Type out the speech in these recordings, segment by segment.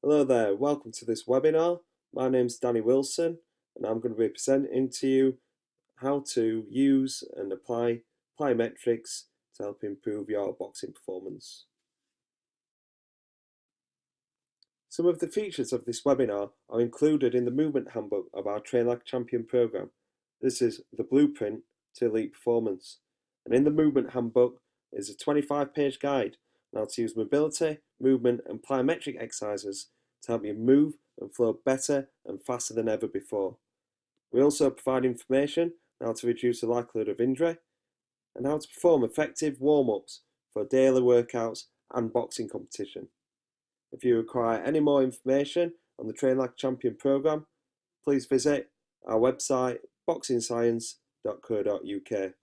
Hello there, welcome to this webinar. My name's Danny Wilson and I'm going to be presenting to you how to use and apply plyometrics to help improve your boxing performance. Some of the features of this webinar are included in the movement handbook of our Train Like Champion program. This is the blueprint to elite performance. And in the movement handbook is a 25-page guide on how to use mobility, movement and plyometric exercises to help you move and flow better and faster than ever before. We also provide information on how to reduce the likelihood of injury and how to perform effective warm-ups for daily workouts and boxing competition. If you require any more information on the Train Like Champion program, please visit our website boxingscience.co.uk.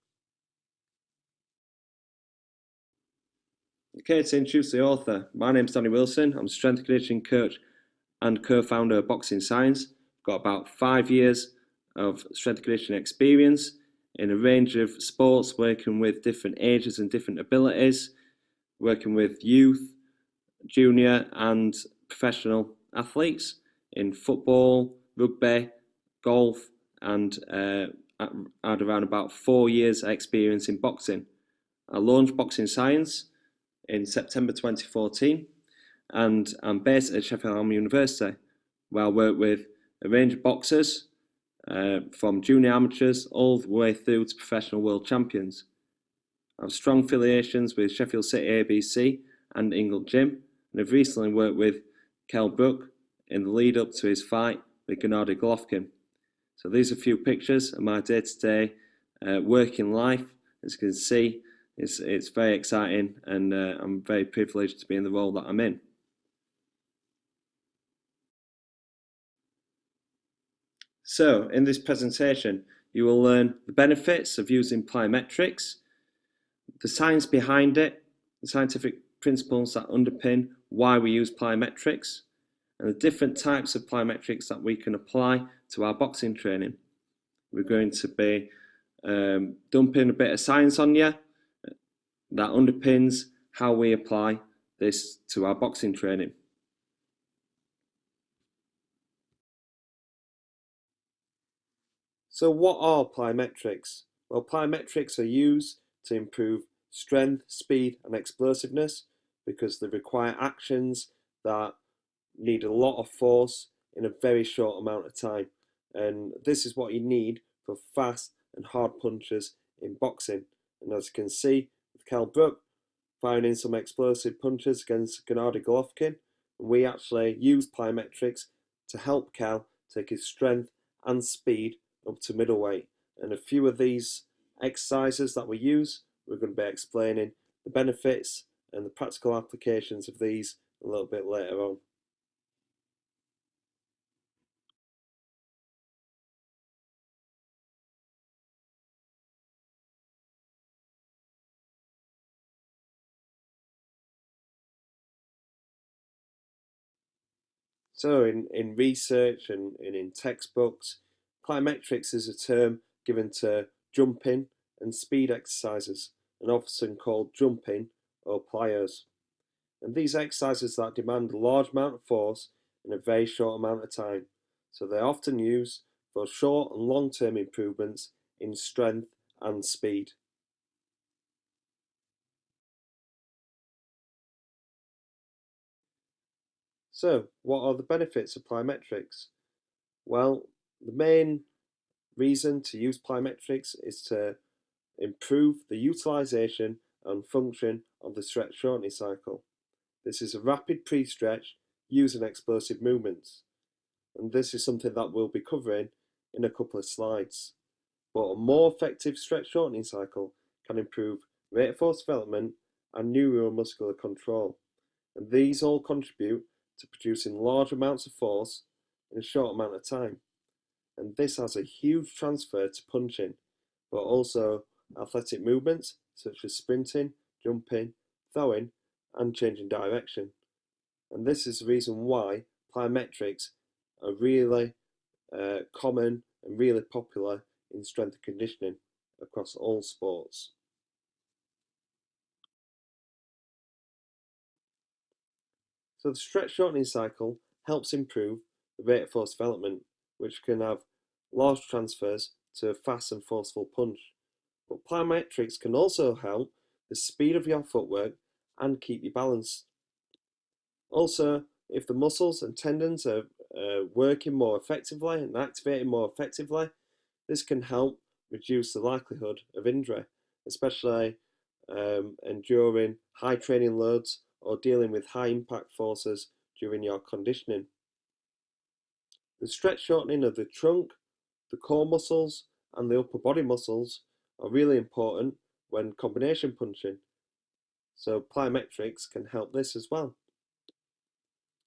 Okay, to introduce the author, my name's Danny Wilson. I'm a strength and conditioning coach and co-founder of Boxing Science. I've got about 5 years of strength and conditioning experience in a range of sports, working with different ages and different abilities, working with youth, junior and professional athletes in football, rugby, golf, and I had around about 4 years experience in boxing. I launched Boxing Science in September 2014 and I'm based at Sheffield Hallam University, where I work with a range of boxers from junior amateurs all the way through to professional world champions. I have strong affiliations with Sheffield City ABC and Ingle Gym, and have recently worked with Kell Brook in the lead up to his fight with Gennady Golovkin. So these are a few pictures of my day-to-day working life. As you can see, it's very exciting, and I'm very privileged to be in the role that I'm in. So in this presentation, you will learn the benefits of using plyometrics, the science behind it, the scientific principles that underpin why we use plyometrics, and the different types of plyometrics that we can apply to our boxing training. We're going to be dumping a bit of science on you that underpins how we apply this to our boxing training. So what are plyometrics? Well, plyometrics are used to improve strength, speed and explosiveness because they require actions that need a lot of force in a very short amount of time. And this is what you need for fast and hard punches in boxing. And as you can see with Kell Brook firing in some explosive punches against Gennady Golovkin, we actually use plyometrics to help Kell take his strength and speed up to middleweight. And a few of these exercises that we use, we're going to be explaining the benefits and the practical applications of these a little bit later on. So in research and in textbooks, plyometrics is a term given to jumping and speed exercises, and often called jumping or plyos. And these exercises that demand a large amount of force in a very short amount of time. So they're often used for short and long-term improvements in strength and speed. So what are the benefits of plyometrics? Well, the main reason to use plyometrics is to improve the utilization and function of the stretch shortening cycle. This is a rapid pre-stretch using explosive movements, and this is something that we'll be covering in a couple of slides. But a more effective stretch shortening cycle can improve rate of force development and neuromuscular control, and these all contribute to producing large amounts of force in a short amount of time. And this has a huge transfer to punching, but also athletic movements such as sprinting, jumping, throwing, and changing direction. And this is the reason why plyometrics are really common and really popular in strength and conditioning across all sports. So the stretch shortening cycle helps improve the rate of force development, which can have large transfers to a fast and forceful punch. But plyometrics can also help the speed of your footwork and keep you balanced. Also, if the muscles and tendons are working more effectively and activating more effectively, this can help reduce the likelihood of injury, especially enduring high training loads or dealing with high impact forces during your conditioning. The stretch shortening of the trunk, the core muscles, and the upper body muscles are really important when combination punching, so plyometrics can help this as well.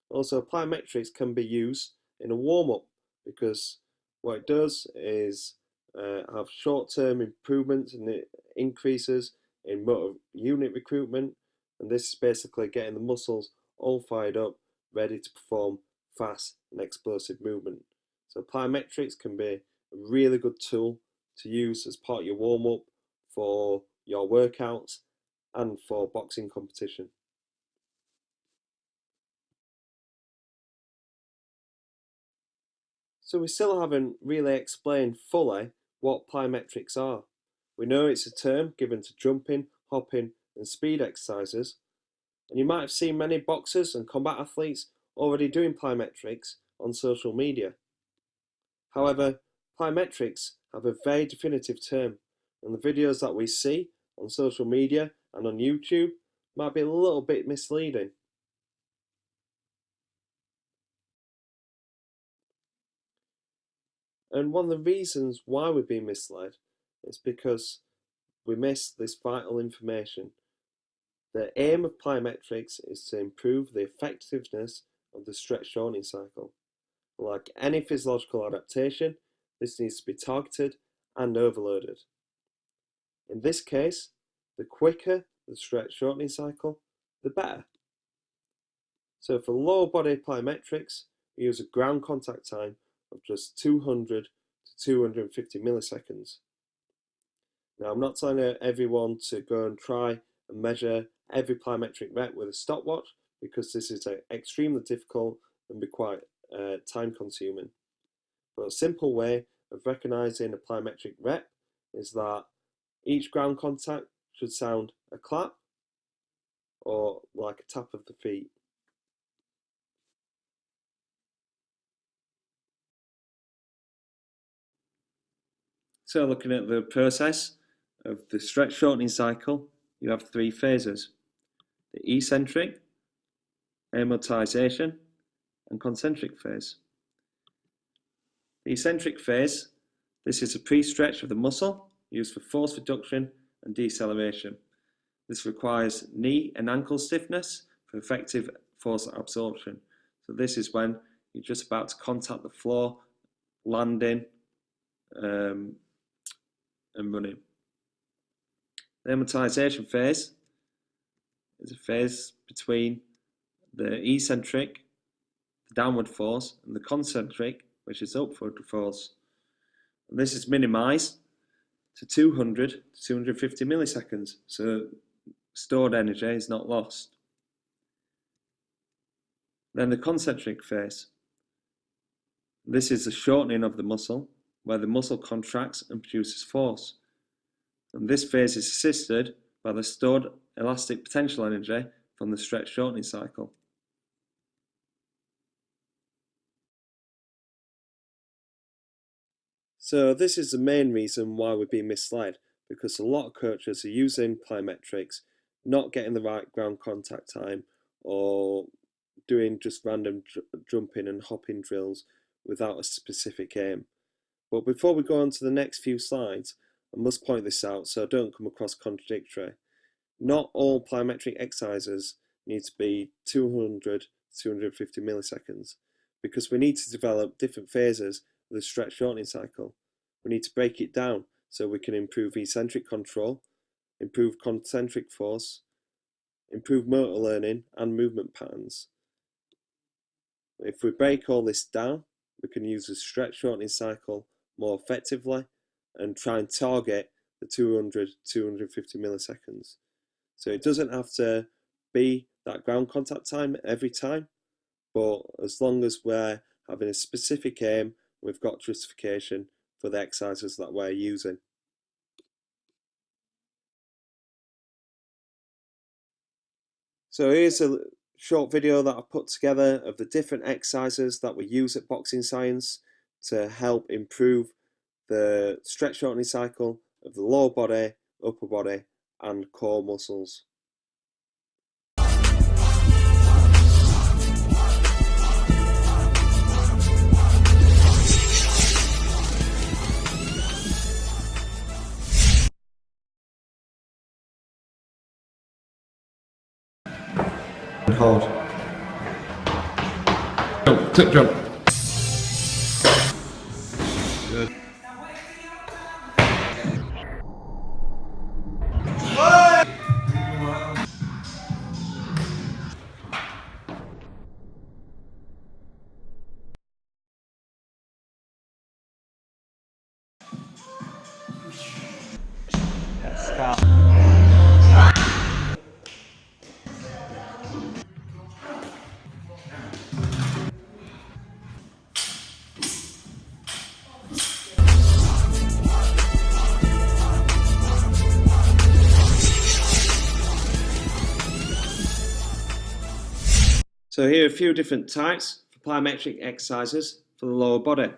Also, plyometrics can be used in a warm-up because what it does is have short-term improvements and increases in motor unit recruitment, and this is basically getting the muscles all fired up, ready to perform fast and explosive movement. So plyometrics can be a really good tool to use as part of your warm-up for your workouts and for boxing competition. So we still haven't really explained fully what plyometrics are. We know it's a term given to jumping, hopping and speed exercises, and you might have seen many boxers and combat athletes already doing plyometrics on social media. However, plyometrics have a very definitive term, and the videos that we see on social media and on YouTube might be a little bit misleading. And one of the reasons why we're being misled is because we miss this vital information. The aim of plyometrics is to improve the effectiveness of the stretch shortening cycle. Like any physiological adaptation, this needs to be targeted and overloaded. In this case, the quicker the stretch shortening cycle, the better. So for lower body plyometrics, we use a ground contact time of just 200 to 250 milliseconds. Now, I'm not telling everyone to go and try and measure every plyometric rep with a stopwatch because this is extremely difficult and be quite time consuming. But a simple way of recognizing a plyometric rep is that each ground contact should sound a clap or like a tap of the feet. So looking at the process of the stretch shortening cycle, you have three phases: the eccentric, amortization, and concentric phase. The eccentric phase, this is a pre-stretch of the muscle used for force reduction and deceleration. This requires knee and ankle stiffness for effective force absorption. So this is when you're just about to contact the floor, landing and running. The amortization phase is a phase between the eccentric, the downward force, and the concentric, which is upward force. And this is minimized to 200 to 250 milliseconds, so stored energy is not lost. Then the concentric phase. This is the shortening of the muscle, where the muscle contracts and produces force. And this phase is assisted by the stored elastic potential energy from the stretch shortening cycle. So this is the main reason why we're being misled, because a lot of coaches are using plyometrics, not getting the right ground contact time, or doing just random jumping and hopping drills without a specific aim. But before we go on to the next few slides, I must point this out so I don't come across contradictory. Not all plyometric exercises need to be 200 to 250 milliseconds, because we need to develop different phases of the stretch shortening cycle. We need to break it down so we can improve eccentric control, improve concentric force, improve motor learning and movement patterns. If we break all this down, we can use the stretch shortening cycle more effectively and try and target the 200 to 250 milliseconds. So it doesn't have to be that ground contact time every time, but as long as we're having a specific aim, we've got justification for the exercises that we're using. So here's a short video that I've put together of the different exercises that we use at Boxing Science to help improve the stretch shortening cycle of the lower body, upper body and core muscles. Hold. Jump, click jump. Good. So here are a few different types for plyometric exercises for the lower body.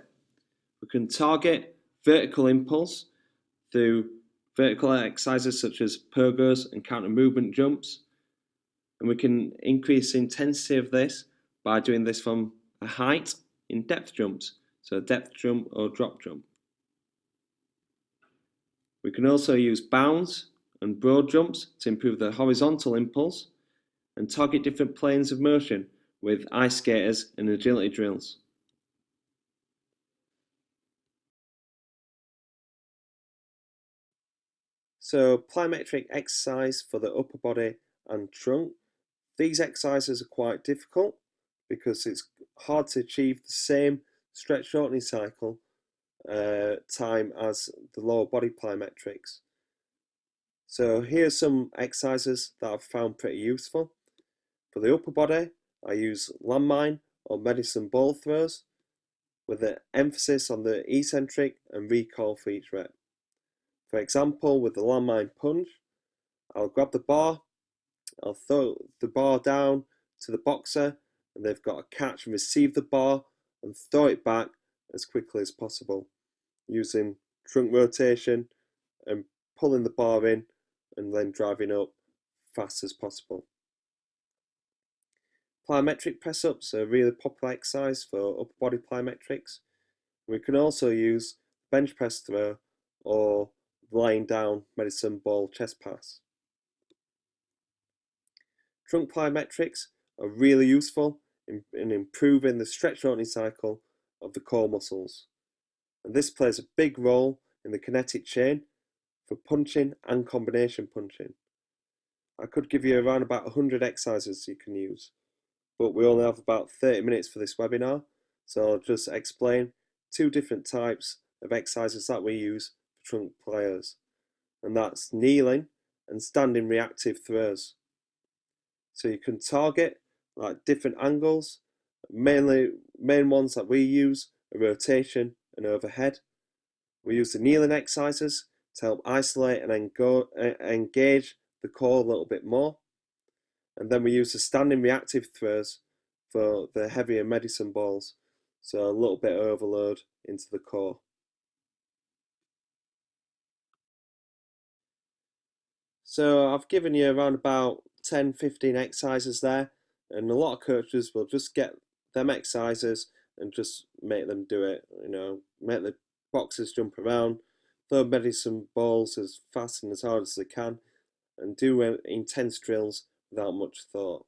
We can target vertical impulse through vertical exercises such as pogos and counter movement jumps. And we can increase the intensity of this by doing this from a height in depth jumps, so depth jump or drop jump. We can also use bounds and broad jumps to improve the horizontal impulse and target different planes of motion with ice skaters and agility drills. So plyometric exercise for the upper body and trunk. These exercises are quite difficult because it's hard to achieve the same stretch shortening cycle time as the lower body plyometrics. So here's some exercises that I've found pretty useful. For the upper body, I use landmine or medicine ball throws with an emphasis on the eccentric and recoil for each rep. For example, with the landmine punch, I'll grab the bar, I'll throw the bar down to the boxer, and they've got to catch and receive the bar and throw it back as quickly as possible, using trunk rotation and pulling the bar in and then driving up fast as possible. Plyometric press-ups are a really popular exercise for upper body plyometrics. We can also use bench press throw or lying down medicine ball chest pass. Trunk plyometrics are really useful in improving the stretch shortening cycle of the core muscles, and this plays a big role in the kinetic chain for punching and combination punching. I could give you around about 100 exercises you can use, but we only have about 30 minutes for this webinar, so I'll just explain two different types of exercises that we use for trunk plyos, and that's kneeling and standing reactive throws. So you can target like different angles. Main ones that we use are rotation and overhead. We use the kneeling exercises to help isolate and engage the core a little bit more. And then we use the standing reactive throws for the heavier medicine balls, so a little bit of overload into the core. So I've given you around about 10-15 exercises there, and a lot of coaches will just get them exercises and just make them do it, make the boxers jump around, throw medicine balls as fast and as hard as they can, and do intense drills without much thought.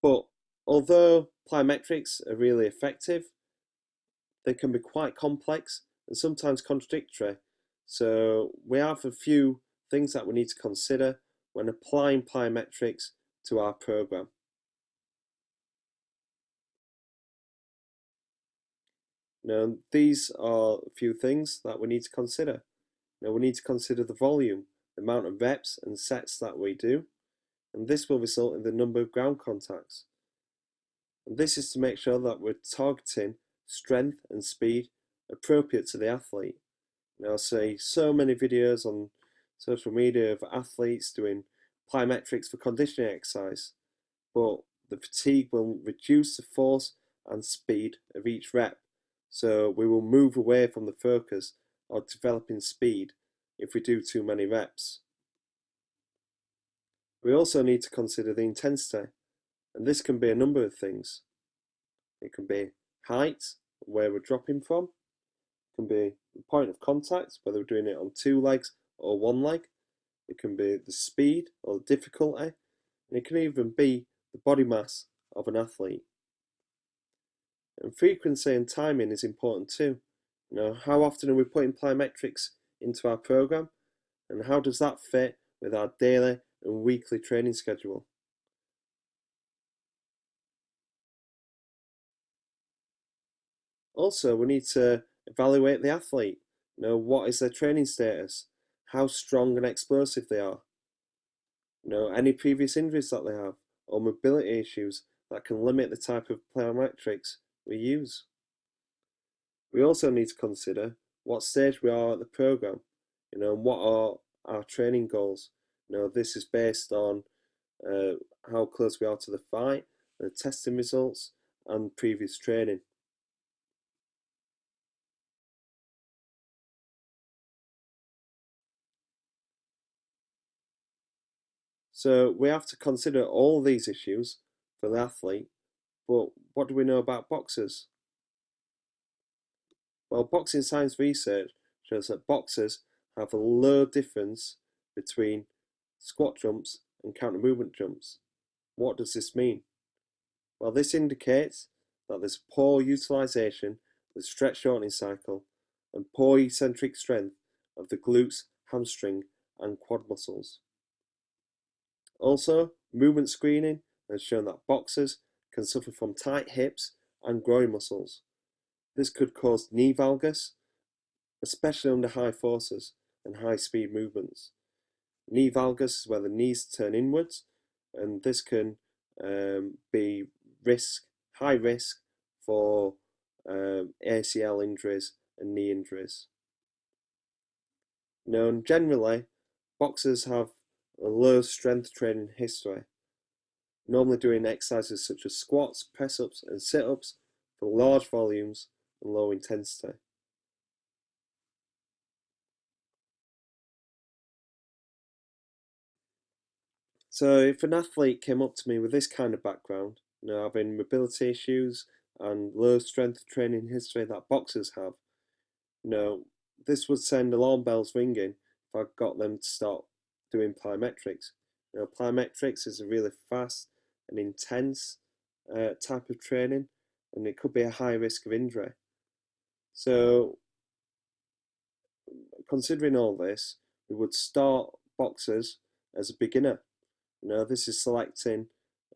But although plyometrics are really effective, they can be quite complex and sometimes contradictory, so we have a few things that we need to consider when applying plyometrics to our program. Now, these are a few things that we need to consider. Now, we need to consider the volume, the amount of reps and sets that we do, and this will result in the number of ground contacts. And this is to make sure that we're targeting strength and speed appropriate to the athlete. Now, I see so many videos on social media of athletes doing plyometrics for conditioning exercise, but the fatigue will reduce the force and speed of each rep. So we will move away from the focus of developing speed if we do too many reps. We also need to consider the intensity, and this can be a number of things. It can be height, where we're dropping from. It can be the point of contact, whether we're doing it on two legs or one leg. It can be the speed or the difficulty, and it can even be the body mass of an athlete. And frequency and timing is important too. How often are we putting plyometrics into our program, and how does that fit with our daily and weekly training schedule? Also, we need to evaluate the athlete. What is their training status? How strong and explosive they are? Any previous injuries that they have, or mobility issues that can limit the type of plyometrics we use. We also need to consider what stage we are at the program, and what are our training goals. This is based on how close we are to the fight, the testing results, and previous training. So we have to consider all these issues for the athlete, but what do we know about boxers? Well, boxing science research shows that boxers have a low difference between squat jumps and counter movement jumps. What does this mean? Well, this indicates that there's poor utilization of the stretch shortening cycle and poor eccentric strength of the glutes, hamstring, and quad muscles. Also, movement screening has shown that boxers can suffer from tight hips and groin muscles. This could cause knee valgus, especially under high forces and high speed movements. Knee valgus is where the knees turn inwards, and this can be high risk for ACL injuries and knee injuries. And generally, boxers have a low strength training history, normally doing exercises such as squats, press-ups and sit-ups for large volumes and low intensity. So if an athlete came up to me with this kind of background, having mobility issues and low strength training history that boxers have, this would send alarm bells ringing if I got them to start doing plyometrics. Plyometrics is a really fast and intense type of training, and it could be a high risk of injury. So, considering all this, we would start boxers as a beginner. This is selecting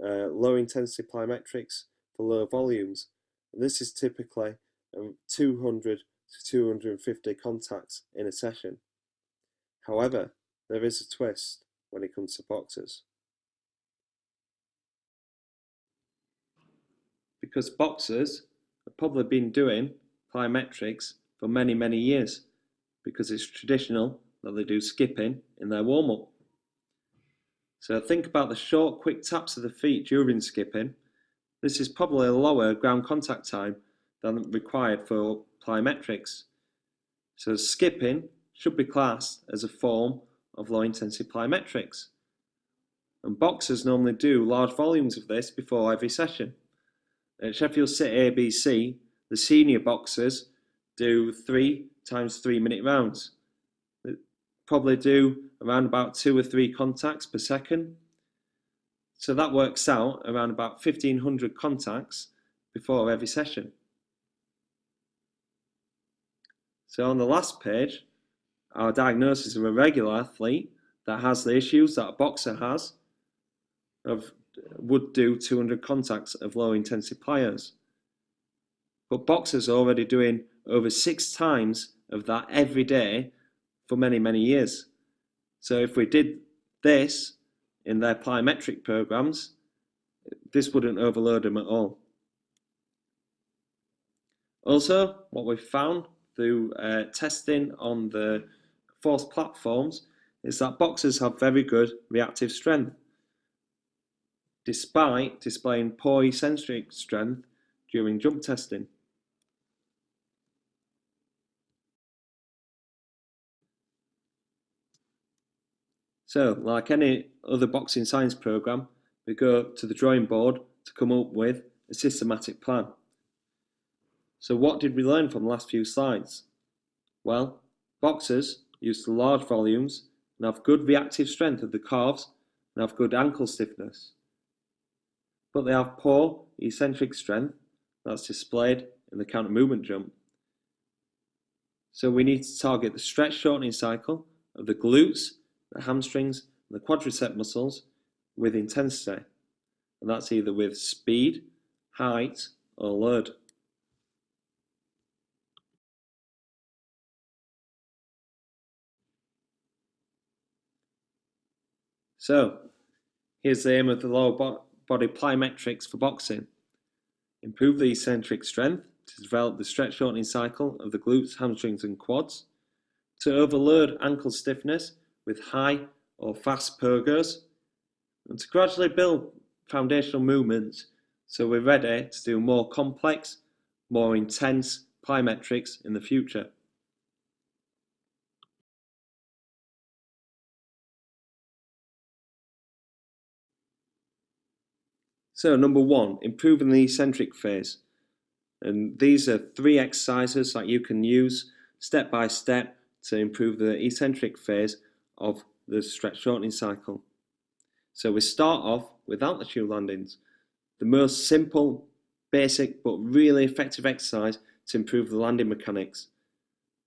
low intensity plyometrics for low volumes. And this is typically 200 to 250 contacts in a session. However, there is a twist when it comes to boxers. Because boxers have probably been doing plyometrics for many, many years, because it's traditional that they do skipping in their warm-up. So think about the short, quick taps of the feet during skipping. This is probably a lower ground contact time than required for plyometrics. So skipping should be classed as a form of low intensity plyometrics. And boxers normally do large volumes of this before every session. At Sheffield City ABC, the senior boxers do 3 times 3 minute rounds. They probably do around about 2 or 3 contacts per second. So that works out around about 1,500 contacts before every session. So on the last page, our diagnosis of a regular athlete that has the issues that a boxer has would do 200 contacts of low intensity plyos. But boxers are already doing over 6 times of that every day for many, many years. So if we did this in their plyometric programs, this wouldn't overload them at all. Also, what we've found through testing on the force platforms is that boxers have very good reactive strength, despite displaying poor eccentric strength during jump testing. So, like any other boxing science program, we go to the drawing board to come up with a systematic plan. So what did we learn from the last few slides? Well, boxers use the large volumes and have good reactive strength of the calves and have good ankle stiffness. But they have poor eccentric strength that's displayed in the counter movement jump. So we need to target the stretch shortening cycle of the glutes, the hamstrings, and the quadricep muscles with intensity. And that's either with speed, height, or load. So, here's the aim of the lower body plyometrics for boxing. Improve the eccentric strength to develop the stretch shortening cycle of the glutes, hamstrings, and quads. To overload ankle stiffness with high or fast pogos. And to gradually build foundational movements so we're ready to do more complex, more intense plyometrics in the future. So number one, improving the eccentric phase. And these are 3 exercises that you can use step by step to improve the eccentric phase of the stretch shortening cycle. So we start off with altitude landings, the most simple, basic, but really effective exercise to improve the landing mechanics.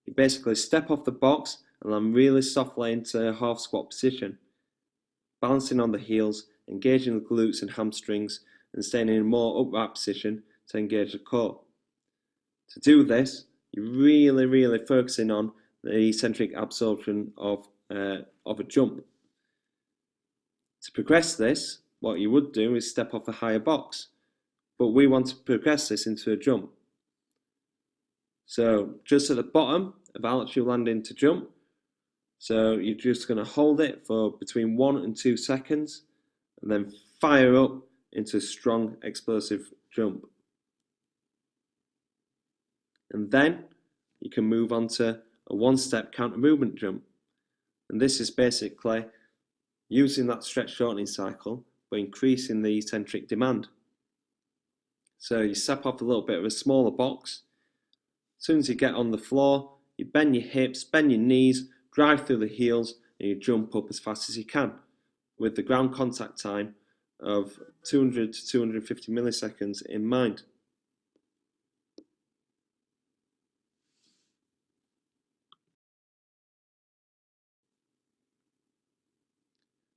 You basically step off the box and land really softly into a half squat position, balancing on the heels, engaging the glutes and hamstrings, and staying in a more upright position to engage the core. To do this, you're really focusing on the eccentric absorption of a jump. To progress this, what you would do is step off a higher box, but we want to progress this into a jump. So just at the bottom of altitude landing to jump, so you're just going to hold it for between 1 and 2 seconds and then fire up into a strong explosive jump. And then you can move on to a 1-step counter movement jump. And this is basically using that stretch shortening cycle but increasing the eccentric demand. So you step off a little bit of a smaller box. As soon as you get on the floor, you bend your hips, bend your knees, drive through the heels, and you jump up as fast as you can with the ground contact time of 200 to 250 milliseconds in mind.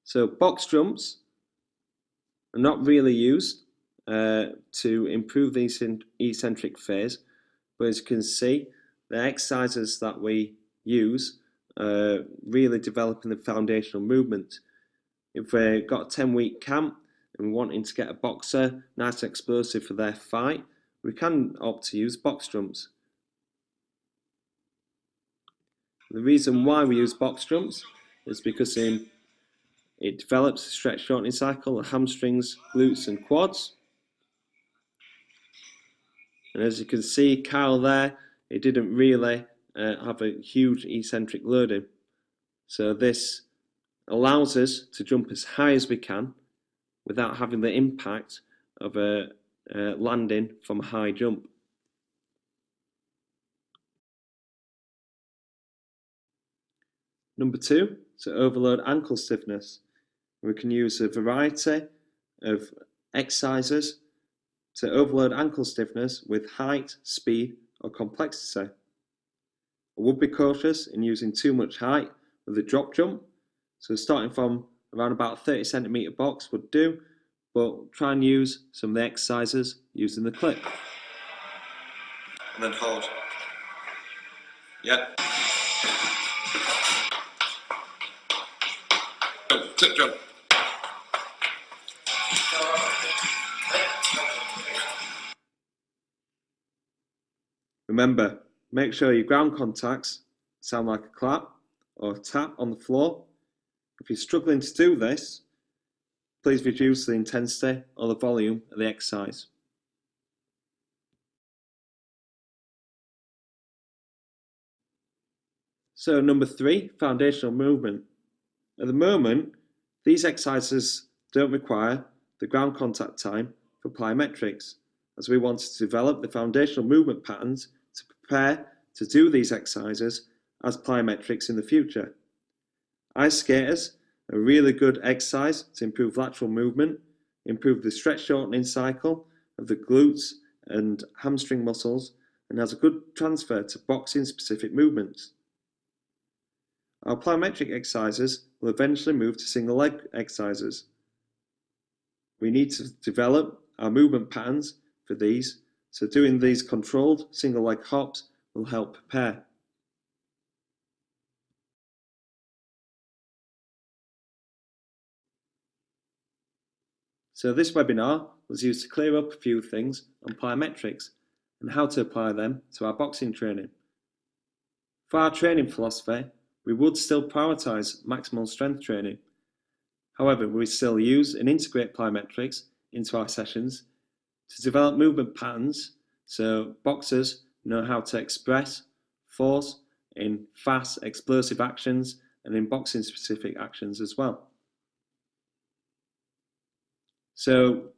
So box jumps are not really used to improve the eccentric phase, but as you can see, the exercises that we use are really developing the foundational movement. If we've got a 10-week camp and we're wanting to get a boxer nice and explosive for their fight, we can opt to use box jumps. The reason why we use box jumps is because it develops the stretch shortening cycle of hamstrings, glutes and quads. And as you can see, Kyle there, he didn't really have a huge eccentric loading. So this allows us to jump as high as we can without having the impact of a landing from a high jump. Number 2, to overload ankle stiffness. We can use a variety of exercises to overload ankle stiffness with height, speed, or complexity. I would be cautious in using too much height with a drop jump, so starting from around about 30 centimeter box would do, but try and use some of the exercises using the clip. And then hold. Yeah. Tip jump. Remember, make sure your ground contacts sound like a clap or a tap on the floor. If you're struggling to do this, please reduce the intensity or the volume of the exercise. So number 3, foundational movement. At the moment, these exercises don't require the ground contact time for plyometrics, as we want to develop the foundational movement patterns to prepare to do these exercises as plyometrics in the future. Ice skaters are a really good exercise to improve lateral movement, improve the stretch shortening cycle of the glutes and hamstring muscles, and has a good transfer to boxing specific movements. Our plyometric exercises will eventually move to single leg exercises. We need to develop our movement patterns for these, so doing these controlled single leg hops will help prepare. So this webinar was used to clear up a few things on plyometrics and how to apply them to our boxing training. For our training philosophy, we would still prioritise maximal strength training. However, we still use and integrate plyometrics into our sessions to develop movement patterns so boxers know how to express force in fast, explosive actions and in boxing specific actions as well. So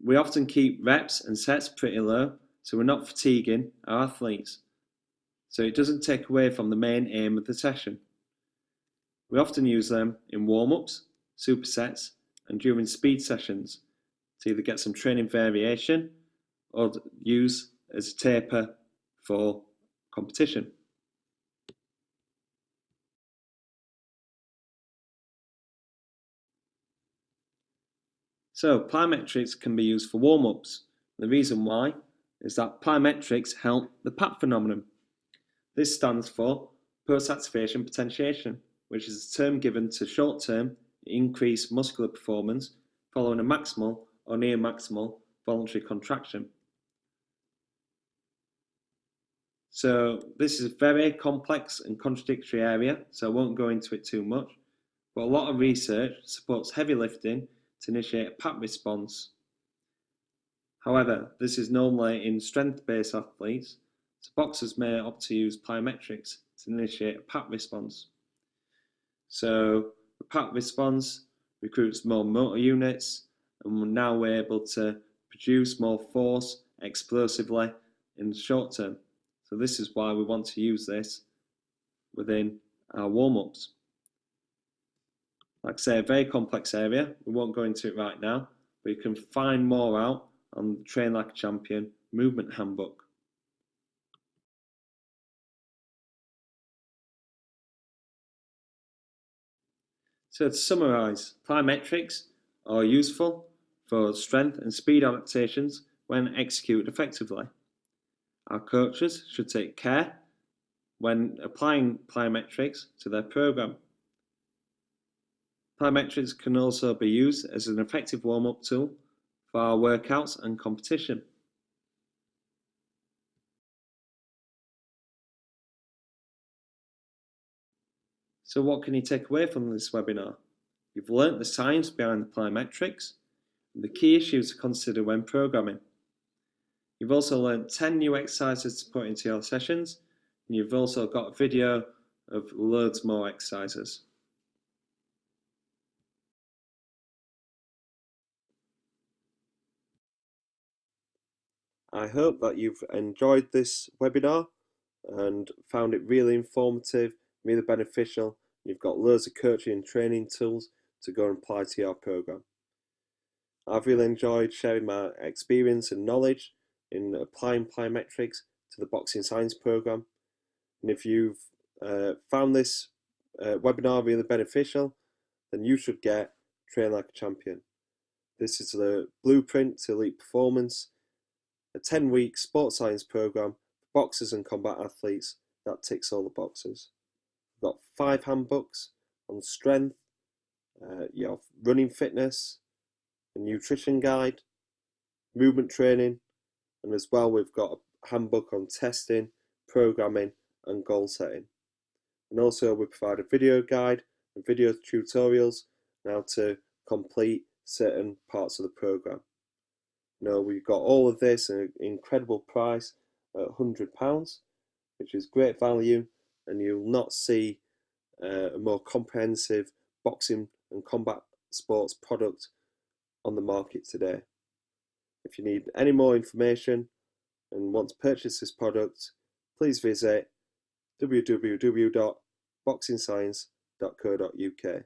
we often keep reps and sets pretty low so we're not fatiguing our athletes. So it doesn't take away from the main aim of the session. We often use them in warm-ups, supersets, and during speed sessions to either get some training variation or use as a taper for competition. So plyometrics can be used for warm-ups. The reason why is that plyometrics help the PAP phenomenon. This stands for post-activation potentiation, which is a term given to short-term increased muscular performance following a maximal or near maximal voluntary contraction. So this is a very complex and contradictory area, so I won't go into it too much, but a lot of research supports heavy lifting to initiate a PAP response. However, this is normally in strength-based athletes, so boxers may opt to use plyometrics to initiate a PAP response. So the PAP response recruits more motor units, and now we're able to produce more force explosively in the short term. So this is why we want to use this within our warm-ups. Like I say, a very complex area. We won't go into it right now, but you can find more out on the Train Like a Champion movement handbook. So to summarise, plyometrics are useful for strength and speed adaptations when executed effectively. Our coaches should take care when applying plyometrics to their program. Plyometrics can also be used as an effective warm-up tool for our workouts and competition. So what can you take away from this webinar? You've learnt the science behind the plyometrics and the key issues to consider when programming. You've also learnt 10 new exercises to put into your sessions, and you've also got a video of loads more exercises. I hope that you've enjoyed this webinar and found it really informative, really beneficial. You've got loads of coaching and training tools to go and apply to your program. I've really enjoyed sharing my experience and knowledge in applying plyometrics to the boxing science program. And if you've found this webinar really beneficial, then you should get Train Like a Champion. This is the blueprint to elite performance, a 10-week sports science program for boxers and combat athletes that ticks all the boxes. We've got 5 handbooks on strength, your running fitness, a nutrition guide, movement training, and as well we've got a handbook on testing programming and goal setting. And also we provide a video guide and video tutorials on how to complete certain parts of the program. We've got all of this at an incredible price at £100, which is great value, and you'll not see a more comprehensive boxing and combat sports product on the market today. If you need any more information and want to purchase this product, please visit www.boxingscience.co.uk.